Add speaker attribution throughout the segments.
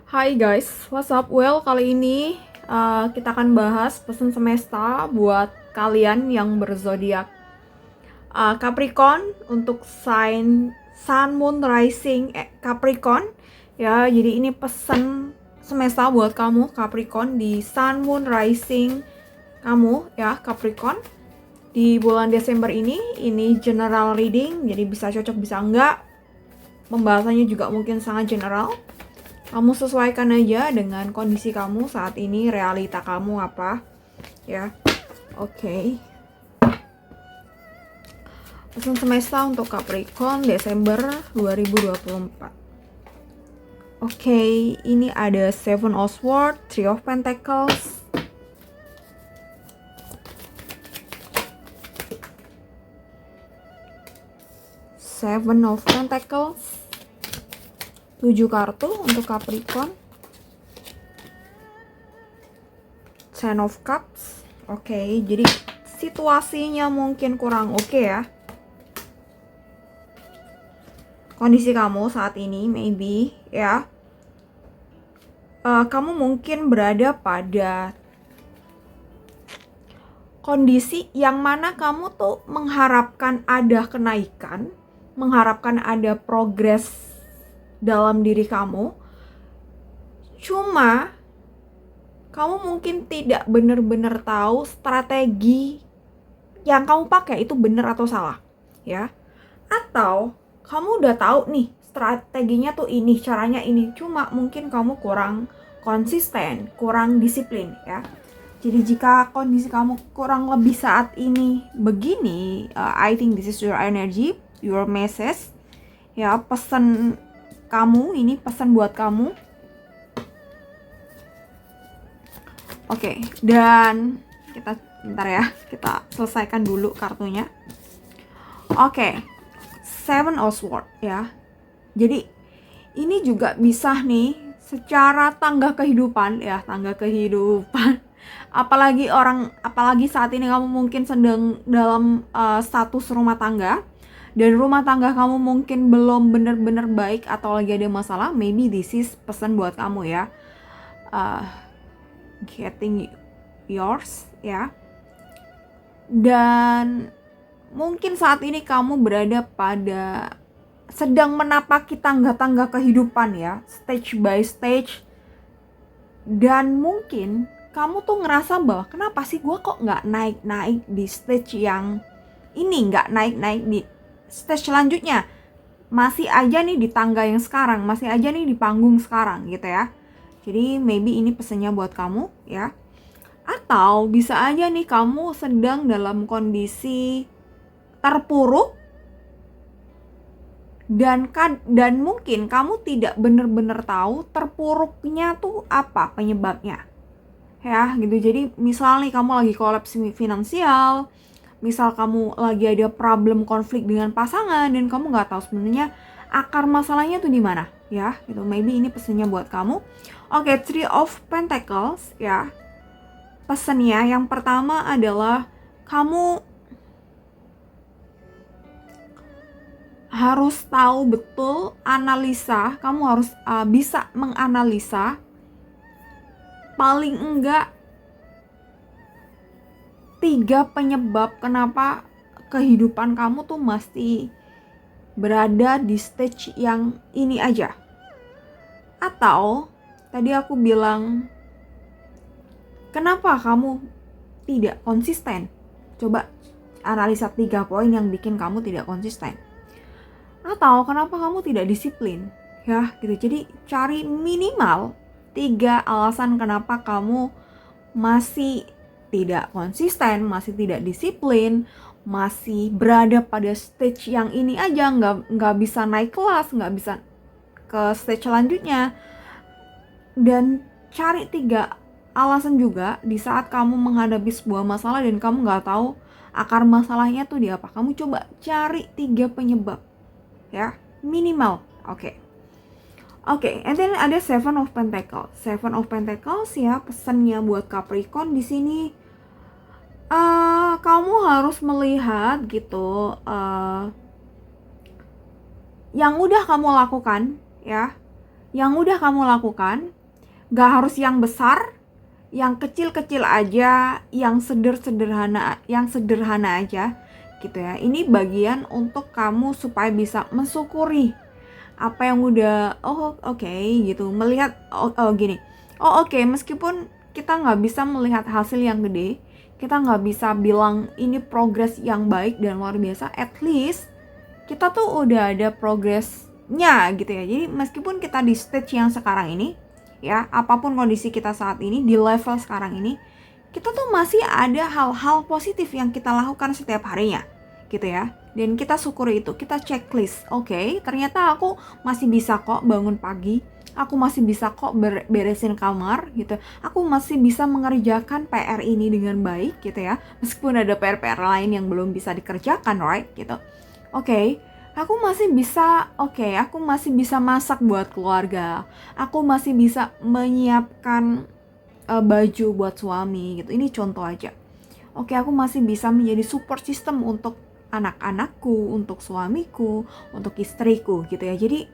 Speaker 1: Hai guys, what's up? Well, kali ini kita akan bahas pesan semesta buat kalian yang berzodiak Capricorn untuk sign Sun, Moon, Rising Capricorn. Ya, jadi ini pesan semesta buat kamu Capricorn di Sun, Moon, Rising kamu ya Capricorn di bulan Desember ini. Ini general reading, jadi bisa cocok bisa enggak. Pembahasannya juga mungkin sangat general. Kamu sesuaikan aja dengan kondisi kamu saat ini, realita kamu apa ya. Oke. Pesan semesta untuk Capricorn Desember 2024. Oke, ini ada Seven of Swords, Three of Pentacles, Seven of Pentacles, 7 kartu untuk Capricorn, Ten of Cups. Oke, jadi situasinya mungkin kurang oke ya. Kondisi kamu saat ini maybe ya. Kamu mungkin berada pada kondisi yang mana kamu tuh mengharapkan ada kenaikan, mengharapkan ada progres dalam diri kamu. Cuma kamu mungkin tidak benar-benar tahu strategi yang kamu pakai itu benar atau salah ya. Atau kamu udah tahu nih strateginya tuh ini, caranya ini, cuma mungkin kamu kurang konsisten, kurang disiplin ya. Jadi jika kondisi kamu kurang lebih saat ini begini, I think this is your energy, your message ya, pesan kamu, ini pesan buat kamu. Oke, dan kita bentar ya, kita selesaikan dulu kartunya. Oke, Seven of Swords ya. Jadi ini juga bisa nih secara tangga kehidupan ya, tangga kehidupan. Apalagi saat ini kamu mungkin sedang dalam status rumah tangga, dan rumah tangga kamu mungkin belum benar-benar baik atau lagi ada masalah. Maybe this is pesan buat kamu ya. Getting yours ya. Dan mungkin saat ini kamu berada pada sedang menapaki tangga-tangga kehidupan ya, stage by stage. Dan mungkin kamu tuh ngerasa bahwa kenapa sih gue kok gak naik-naik di stage yang ini, gak naik-naik di stage selanjutnya. Masih aja nih di tangga yang sekarang, masih aja nih di panggung sekarang gitu ya. Jadi maybe ini pesannya buat kamu ya. Atau bisa aja nih kamu sedang dalam kondisi terpuruk, dan mungkin kamu tidak benar-benar tahu terpuruknya tuh apa penyebabnya ya gitu. Jadi misal nih kamu lagi kolaps finansial, misal kamu lagi ada problem konflik dengan pasangan dan kamu nggak tahu sebenarnya akar masalahnya tuh di mana ya gitu. Maybe ini pesannya buat kamu. Oke, Three of Pentacles ya. Pesannya yang pertama adalah kamu harus tahu betul analisa, kamu harus bisa menganalisa paling enggak 3 penyebab kenapa kehidupan kamu tuh masih berada di stage yang ini aja. Atau tadi aku bilang, kenapa kamu tidak konsisten? Coba analisa 3 poin yang bikin kamu tidak konsisten. Atau kenapa kamu tidak disiplin ya gitu. Jadi cari minimal 3 alasan kenapa kamu masih tidak konsisten, masih tidak disiplin, masih berada pada stage yang ini aja, nggak bisa naik kelas, nggak bisa ke stage selanjutnya. Dan cari 3 alasan juga di saat kamu menghadapi sebuah masalah dan kamu nggak tahu akar masalahnya tuh di apa. Kamu coba cari 3 penyebab ya, minimal. Oke, and then ada Seven of Pentacles. Seven of Pentacles ya, pesannya buat Capricorn di sini. Kamu harus melihat gitu yang udah kamu lakukan ya, yang udah kamu lakukan Gak harus yang besar, yang kecil-kecil aja, yang sederhana aja gitu ya. Ini bagian untuk kamu supaya bisa mensyukuri apa yang udah oke, gitu, melihat gini, oke, meskipun kita nggak bisa melihat hasil yang gede, kita nggak bisa bilang ini progres yang baik dan luar biasa, at least kita tuh udah ada progresnya gitu ya. Jadi meskipun kita di stage yang sekarang ini ya, apapun kondisi kita saat ini di level sekarang ini, kita tuh masih ada hal-hal positif yang kita lakukan setiap harinya gitu ya. Dan kita syukuri itu, kita checklist. Oke, ternyata aku masih bisa kok bangun pagi, aku masih bisa kok beresin kamar gitu, aku masih bisa mengerjakan PR ini dengan baik gitu ya, meskipun ada PR-PR lain yang belum bisa dikerjakan, right gitu. Oke, aku masih bisa masak buat keluarga, aku masih bisa menyiapkan baju buat suami gitu. Ini contoh aja. Oke, aku masih bisa menjadi support system untuk anak-anakku, untuk suamiku, untuk istriku gitu ya. Jadi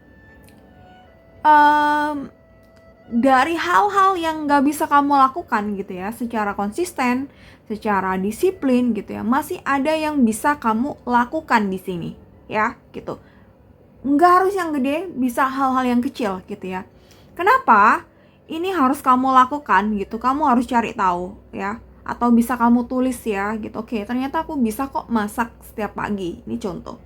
Speaker 1: dari hal-hal yang gak bisa kamu lakukan gitu ya secara konsisten, secara disiplin gitu ya, masih ada yang bisa kamu lakukan di sini ya gitu. Nggak harus yang gede, bisa hal-hal yang kecil gitu ya. Kenapa ini harus kamu lakukan gitu? Kamu harus cari tahu ya, atau bisa kamu tulis ya gitu. Oke, ternyata aku bisa kok masak setiap pagi. Ini contoh.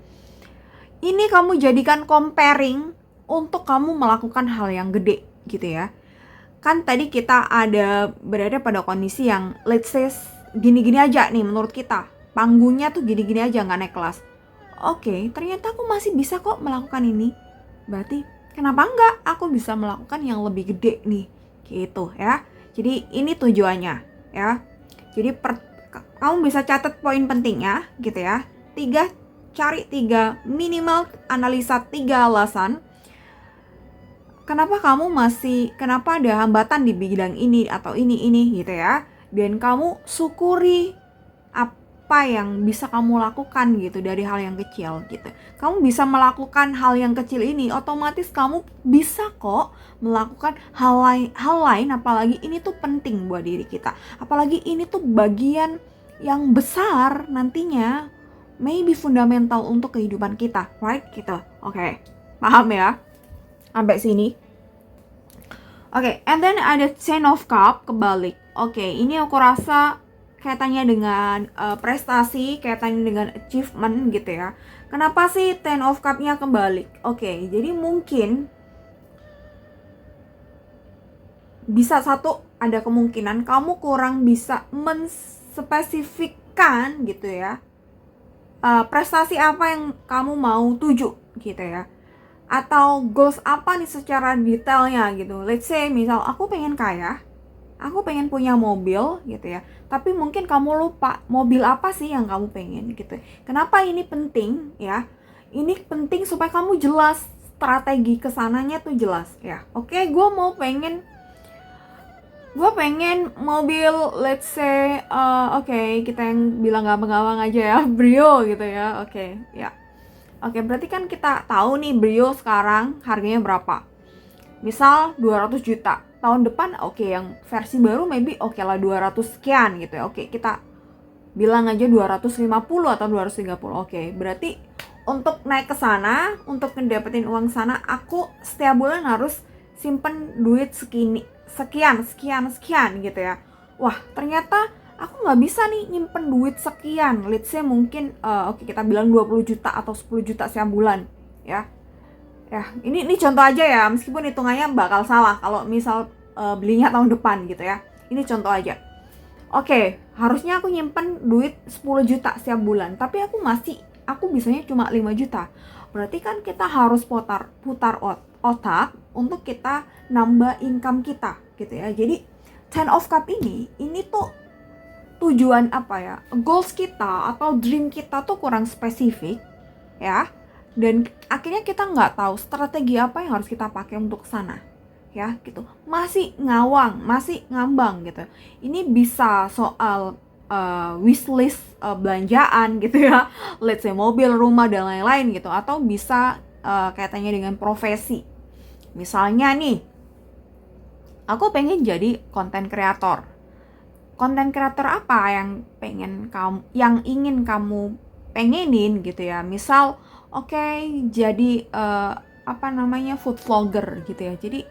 Speaker 1: Ini kamu jadikan comparing untuk kamu melakukan hal yang gede gitu ya. Kan tadi kita ada berada pada kondisi yang let's say gini-gini aja nih menurut kita. Panggungnya tuh gini-gini aja, nggak naik kelas. Oke, ternyata aku masih bisa kok melakukan ini. Berarti kenapa enggak aku bisa melakukan yang lebih gede nih, gitu ya. Jadi ini tujuannya ya. Jadi kamu bisa catat poin pentingnya gitu ya. Cari 3, minimal analisa 3 alasan kenapa ada hambatan di bidang ini atau ini gitu ya. Dan kamu syukuri apa yang bisa kamu lakukan gitu dari hal yang kecil gitu. Kamu bisa melakukan hal yang kecil ini, otomatis kamu bisa kok melakukan hal lain, apalagi ini tuh penting buat diri kita. Apalagi ini tuh bagian yang besar nantinya, maybe fundamental untuk kehidupan kita, right? Gitu. Oke. Paham ya? Sampai sini. Oke, and then ada Ten of Cup kebalik. Oke, ini aku rasa kaitannya dengan prestasi, kaitannya dengan achievement gitu ya. Kenapa sih Ten of Cup-nya kebalik? Oke, jadi mungkin bisa ada kemungkinan kamu kurang bisa menspesifikkan gitu ya. Prestasi apa yang kamu mau tuju gitu ya. Atau goals apa nih secara detailnya gitu. Let's say misal aku pengen kaya, aku pengen punya mobil gitu ya, tapi mungkin kamu lupa mobil apa sih yang kamu pengen gitu. Kenapa ini penting ya? Ini penting supaya kamu jelas strategi kesananya tuh jelas ya. Oke, gue pengen mobil, let's say kita yang bilang gampang-gampang aja ya, Brio gitu ya. Oke, berarti kan kita tahu nih Brio sekarang harganya berapa. Misal 200 juta. Tahun depan yang versi baru maybe lah 200 sekian gitu ya. Kita bilang aja 250 atau 230. Berarti untuk naik ke sana, untuk ngedapetin uang sana, aku setiap bulan harus simpen duit sekian gitu ya. Wah, ternyata aku nggak bisa nih nyimpen duit sekian. Let's say mungkin kita bilang 20 juta atau 10 juta setiap bulan ya. Ya, ini contoh aja ya, meskipun hitungannya bakal salah kalau misal belinya tahun depan gitu ya. Ini contoh aja. Harusnya aku nyimpen duit 10 juta setiap bulan, tapi aku bisanya cuma 5 juta. Berarti kan kita harus putar otak untuk kita nambah income kita gitu ya. Jadi Ten of Cup ini tuh tujuan apa ya, goals kita atau dream kita tuh kurang spesifik ya, dan akhirnya kita nggak tahu strategi apa yang harus kita pakai untuk sana ya gitu. Masih ngambang gitu. Ini bisa soal wishlist belanjaan gitu ya, let's say mobil, rumah dan lain-lain gitu, atau bisa kaitannya dengan profesi. Misalnya nih aku pengen jadi konten kreator. Konten kreator apa yang ingin kamu pengenin gitu ya. Misal jadi food vlogger gitu ya. Jadi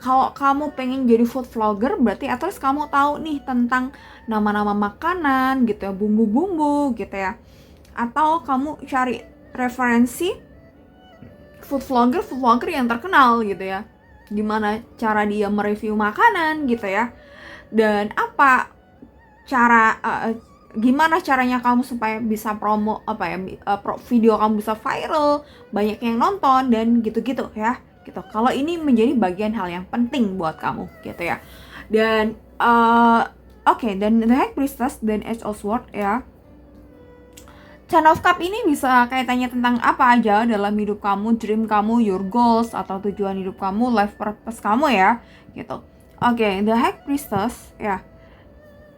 Speaker 1: kalau kamu pengen jadi food vlogger, berarti at least kamu tahu nih tentang nama-nama makanan gitu ya, bumbu-bumbu gitu ya. Atau kamu cari referensi food vlogger yang terkenal gitu ya. Gimana cara dia mereview makanan gitu ya. Dan gimana caranya kamu supaya bisa video kamu bisa viral, banyak yang nonton dan gitu-gitu ya. Gitu. Kalau ini menjadi bagian hal yang penting buat kamu gitu ya. Dan dan The High Priestess dan Age of Swords ya. Ten of Cup ini bisa kaitannya tentang apa aja dalam hidup kamu, dream kamu, your goals atau tujuan hidup kamu, life purpose kamu ya, gitu. The High Priestess ya.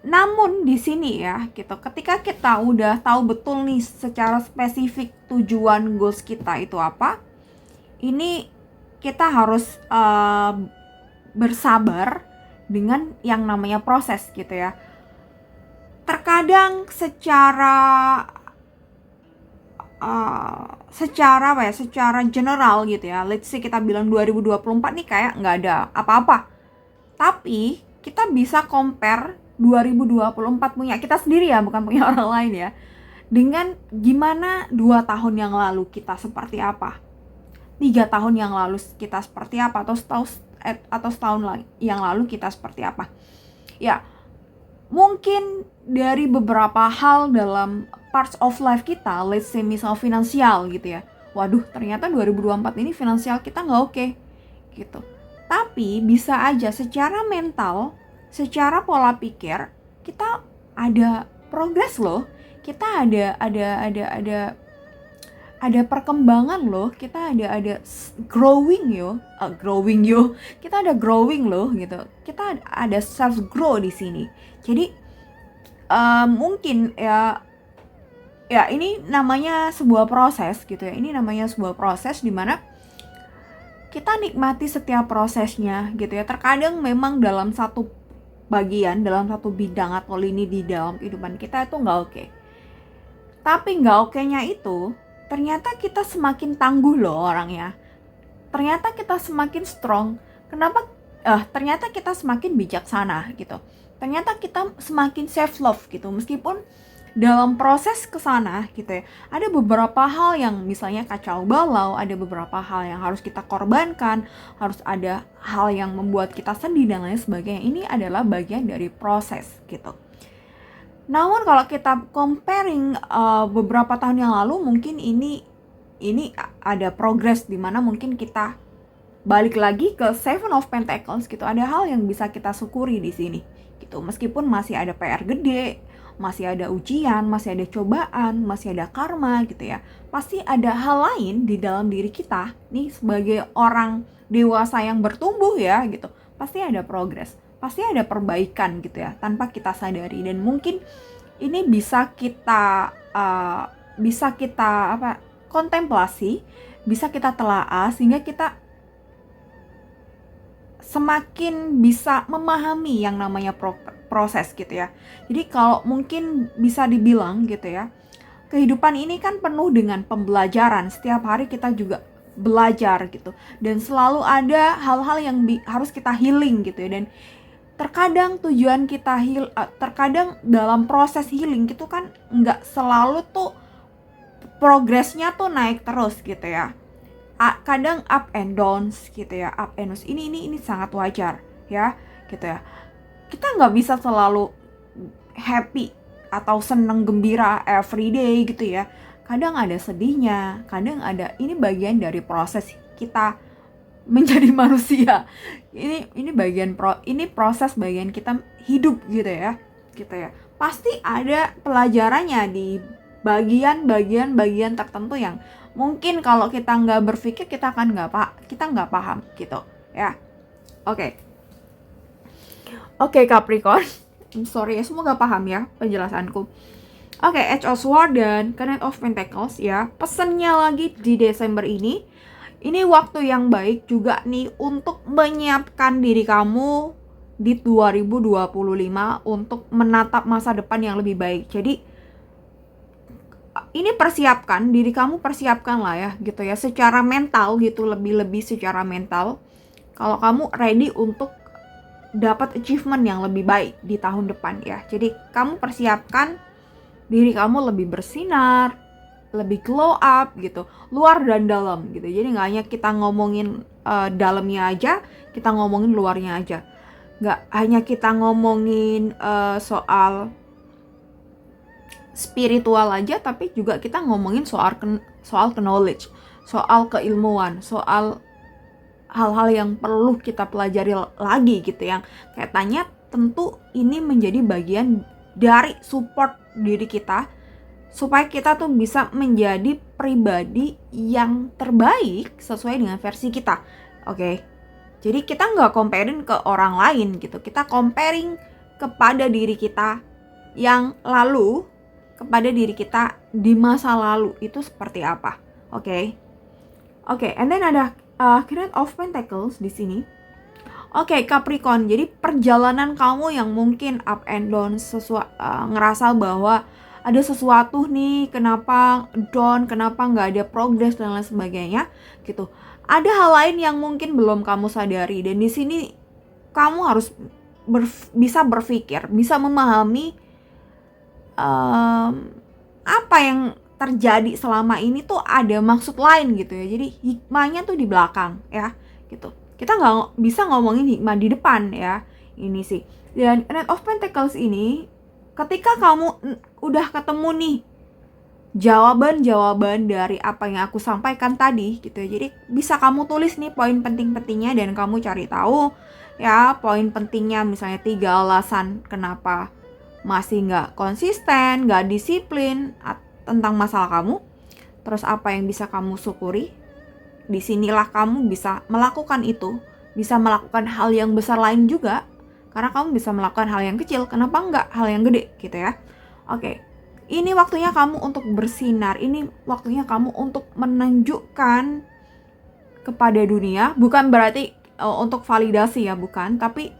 Speaker 1: Namun di sini ya, gitu. Ketika kita udah tahu betul nih secara spesifik tujuan goals kita itu apa, ini kita harus bersabar dengan yang namanya proses gitu ya. Terkadang secara general gitu ya, let's say kita bilang 2024 nih kayak nggak ada apa-apa, tapi kita bisa compare 2024 punya kita sendiri ya, bukan punya orang lain ya, dengan gimana 2 tahun yang lalu kita seperti apa, 3 tahun yang lalu kita seperti apa, atau setahun yang lalu kita seperti apa ya. Mungkin dari beberapa hal dalam parts of life kita, let's say misal finansial gitu ya, waduh ternyata 2024 ini finansial kita nggak oke gitu. Tapi bisa aja secara mental, secara pola pikir kita ada progres loh, kita ada perkembangan loh, kita ada growing kita ada growing loh gitu, kita ada self grow di sini. Jadi mungkin ya ini namanya sebuah proses gitu ya, ini namanya sebuah proses dimana kita nikmati setiap prosesnya gitu ya. Terkadang memang dalam satu bagian, dalam satu bidang atau lini di dalam kehidupan kita itu nggak oke, tapi nggak oke-nya itu ternyata kita semakin tangguh loh orangnya, ternyata kita semakin strong. Kenapa? Ternyata kita semakin bijaksana gitu, ternyata kita semakin self love gitu. Meskipun dalam proses kesana gitu ya, ada beberapa hal yang misalnya kacau balau, ada beberapa hal yang harus kita korbankan, harus ada hal yang membuat kita sedih dan lain sebagainya. Ini adalah bagian dari proses gitu. Namun kalau kita comparing beberapa tahun yang lalu, mungkin ini ada progress di mana mungkin kita balik lagi ke Seven of Pentacles gitu. Ada hal yang bisa kita syukuri di sini gitu. Meskipun masih ada PR gede, masih ada ujian, masih ada cobaan, masih ada karma gitu ya. Pasti ada hal lain di dalam diri kita nih sebagai orang dewasa yang bertumbuh ya gitu. Pasti ada progress, pasti ada perbaikan gitu ya, tanpa kita sadari. Dan mungkin ini bisa kita kontemplasi, bisa kita telaah sehingga kita semakin bisa memahami yang namanya proses gitu ya. Jadi kalau mungkin bisa dibilang gitu ya, kehidupan ini kan penuh dengan pembelajaran. Setiap hari kita juga belajar gitu, dan selalu ada hal-hal yang harus kita healing gitu ya. Dan terkadang tujuan kita terkadang dalam proses healing gitu kan nggak selalu tuh progresnya tuh naik terus gitu ya. Kadang up and downs gitu ya, up and downs. Ini sangat wajar ya gitu ya. Kita nggak bisa selalu happy atau seneng gembira everyday gitu ya. Kadang ada sedihnya, kadang ada, ini bagian dari proses kita menjadi manusia. Ini proses bagian kita hidup gitu ya Pasti ada pelajarannya di bagian tertentu yang mungkin kalau kita nggak berpikir kita nggak paham gitu ya. Oke, Capricorn. Sorry ya, semoga paham ya penjelasanku. Age of Swords dan Knight of Pentacles ya. Pesannya lagi di Desember ini, Ini waktu yang baik juga nih untuk menyiapkan diri kamu di 2025 untuk menatap masa depan yang lebih baik. Jadi ini persiapkan diri kamu, persiapkan lah ya gitu ya, secara mental gitu, lebih secara mental. Kalau kamu ready untuk dapat achievement yang lebih baik di tahun depan ya. Jadi kamu persiapkan diri kamu lebih bersinar, lebih glow up gitu, luar dan dalam gitu. Jadi nggak hanya kita ngomongin dalamnya aja, kita ngomongin luarnya aja. Nggak hanya kita ngomongin soal spiritual aja, tapi juga kita ngomongin soal knowledge, soal keilmuan, soal hal-hal yang perlu kita pelajari lagi gitu, yang kaitannya tentu ini menjadi bagian dari support diri kita supaya kita tuh bisa menjadi pribadi yang terbaik sesuai dengan versi kita. Oke. Jadi kita nggak comparing ke orang lain gitu, kita comparing kepada diri kita yang lalu, kepada diri kita di masa lalu itu seperti apa. Oke. And then ada Queen of Pentacles di sini. Capricorn. Jadi perjalanan kamu yang mungkin up and down, ngerasa bahwa ada sesuatu nih, kenapa down, kenapa nggak ada progress dan lain sebagainya gitu. Ada hal lain yang mungkin belum kamu sadari, dan di sini kamu harus bisa berpikir, bisa memahami apa yang terjadi selama ini tuh ada maksud lain gitu ya. Jadi hikmahnya tuh di belakang ya gitu. Kita nggak bisa ngomongin hikmah di depan ya, ini sih. Dan Knight of Pentacles ini, ketika kamu udah ketemu nih jawaban-jawaban dari apa yang aku sampaikan tadi gitu ya, jadi bisa kamu tulis nih poin penting-pentingnya dan kamu cari tahu ya poin pentingnya, misalnya 3 alasan kenapa masih nggak konsisten, nggak disiplin tentang masalah kamu. Terus apa yang bisa kamu syukuri? Disinilah kamu bisa melakukan itu, bisa melakukan hal yang besar lain juga, karena kamu bisa melakukan hal yang kecil, kenapa nggak hal yang gede gitu ya. Ini waktunya kamu untuk bersinar, ini waktunya kamu untuk menunjukkan kepada dunia, bukan berarti untuk validasi ya, bukan, tapi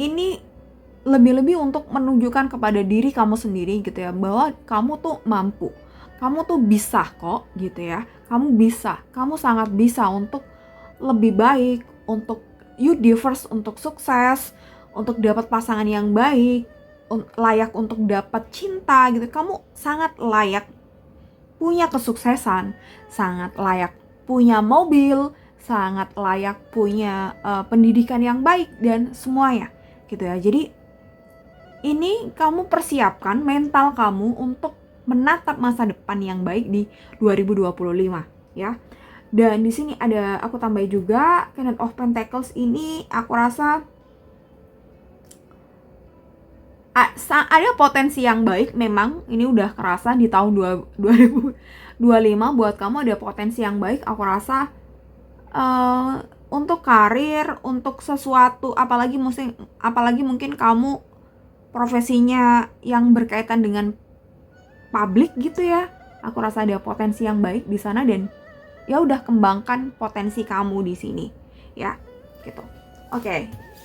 Speaker 1: ini lebih-lebih untuk menunjukkan kepada diri kamu sendiri gitu ya, bahwa kamu tuh mampu, kamu tuh bisa kok gitu ya, kamu bisa, kamu sangat bisa untuk lebih baik, untuk you deserve untuk sukses, untuk dapat pasangan yang baik, layak untuk dapat cinta gitu. Kamu sangat layak punya kesuksesan, sangat layak punya mobil, sangat layak punya pendidikan yang baik dan semuanya gitu ya. Jadi ini kamu persiapkan mental kamu untuk menatap masa depan yang baik di 2025 ya. Dan di sini ada aku tambah juga Queen of Pentacles ini, aku rasa ada potensi yang baik, memang ini udah kerasa di tahun 2025 buat kamu ada potensi yang baik, aku rasa untuk karir, untuk sesuatu, apalagi mungkin kamu profesinya yang berkaitan dengan publik gitu ya. Aku rasa ada potensi yang baik di sana, dan ya udah kembangkan potensi kamu di sini ya gitu.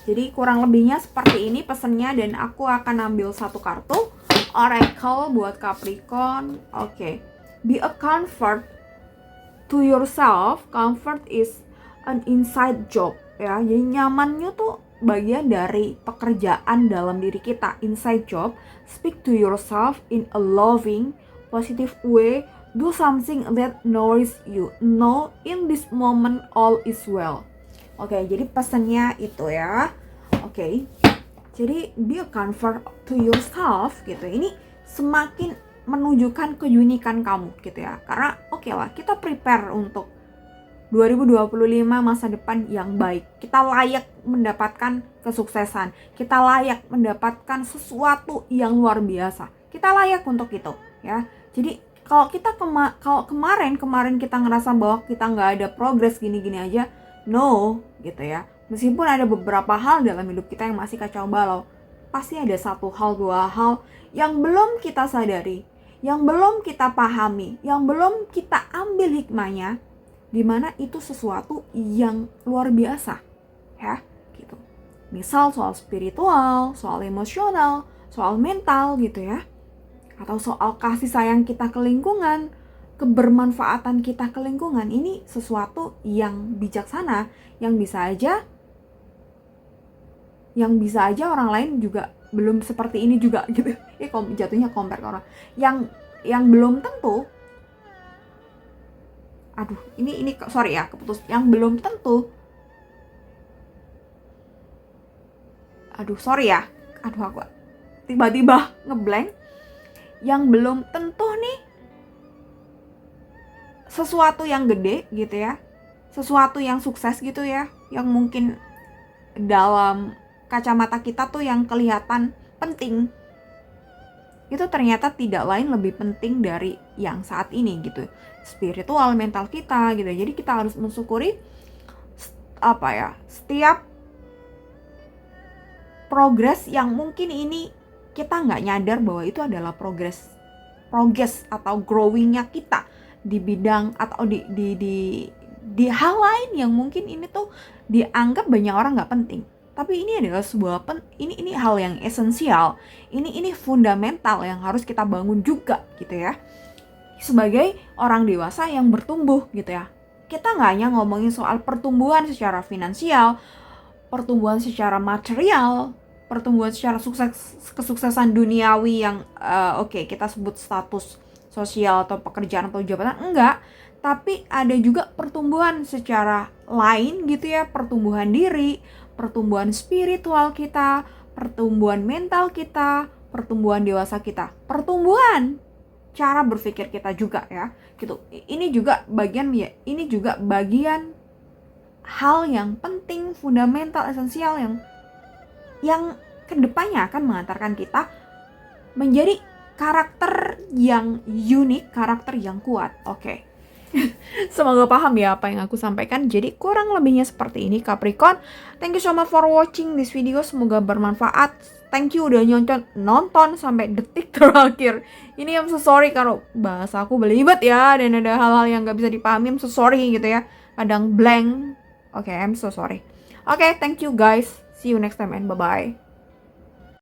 Speaker 1: Jadi kurang lebihnya seperti ini pesennya, dan aku akan ambil satu kartu Oracle buat Capricorn. Be a comfort to yourself. Comfort is an inside job ya. Jadi nyamannya tuh bagian dari pekerjaan dalam diri kita, inside job. Speak to yourself in a loving, positive way. Do something that nourishes you. Know in this moment all is well. Jadi pesannya itu ya. Jadi be a comfort to yourself gitu. Ini semakin menunjukkan keunikan kamu gitu ya. Karena kita prepare untuk 2025 masa depan yang baik. Kita layak mendapatkan kesuksesan. Kita layak mendapatkan sesuatu yang luar biasa. Kita layak untuk itu ya. Jadi kalau kita kalau kemarin kita ngerasa bahwa kita nggak ada progres gini-gini aja, no gitu ya. Meskipun ada beberapa hal dalam hidup kita yang masih kacau balau, pasti ada satu hal, dua hal yang belum kita sadari, yang belum kita pahami, yang belum kita ambil hikmahnya, dimana itu sesuatu yang luar biasa, ya, gitu. Misal soal spiritual, soal emosional, soal mental gitu ya, atau soal kasih sayang kita ke lingkungan, kebermanfaatan kita ke lingkungan. Ini sesuatu yang bijaksana, yang bisa aja orang lain juga belum seperti ini juga gitu. Jatuhnya compare ke orang yang belum tentu. Aduh, ini sorry ya, keputus. Yang belum tentu. Aduh, sorry ya. Aduh, aku tiba-tiba ngeblank. Yang belum tentu nih sesuatu yang gede gitu ya. Sesuatu yang sukses gitu ya, yang mungkin dalam kacamata kita tuh yang kelihatan penting, itu ternyata tidak lain lebih penting dari yang saat ini gitu. Spiritual, mental kita gitu. Jadi kita harus mensyukuri setiap progres yang mungkin ini kita nggak nyadar bahwa itu adalah progres atau growingnya kita di bidang atau di hal lain yang mungkin ini tuh dianggap banyak orang nggak penting. Tapi ini adalah ini hal yang esensial, ini fundamental yang harus kita bangun juga gitu ya. Sebagai orang dewasa yang bertumbuh gitu ya. Kita nggak hanya ngomongin soal pertumbuhan secara finansial, pertumbuhan secara material, pertumbuhan secara kesuksesan duniawi yang kita sebut status sosial atau pekerjaan atau jabatan, enggak. Tapi ada juga pertumbuhan secara lain gitu ya, pertumbuhan diri, pertumbuhan spiritual kita, pertumbuhan mental kita, pertumbuhan dewasa kita, pertumbuhan cara berpikir kita juga ya, gitu. Ini juga bagian hal yang penting, fundamental, esensial yang kedepannya akan mengantarkan kita menjadi karakter yang unik, karakter yang kuat. Oke. Semoga paham ya apa yang aku sampaikan. Jadi kurang lebihnya seperti ini Capricorn. Thank you so much for watching this video. Semoga bermanfaat. Thank you udah nonton sampai detik terakhir. Ini I'm so sorry kalau bahasa aku belibet ya, dan ada hal-hal yang gak bisa dipahami. I'm so sorry gitu ya. Kadang blank. Oke, I'm so sorry. Oke, thank you guys. See you next time and bye-bye.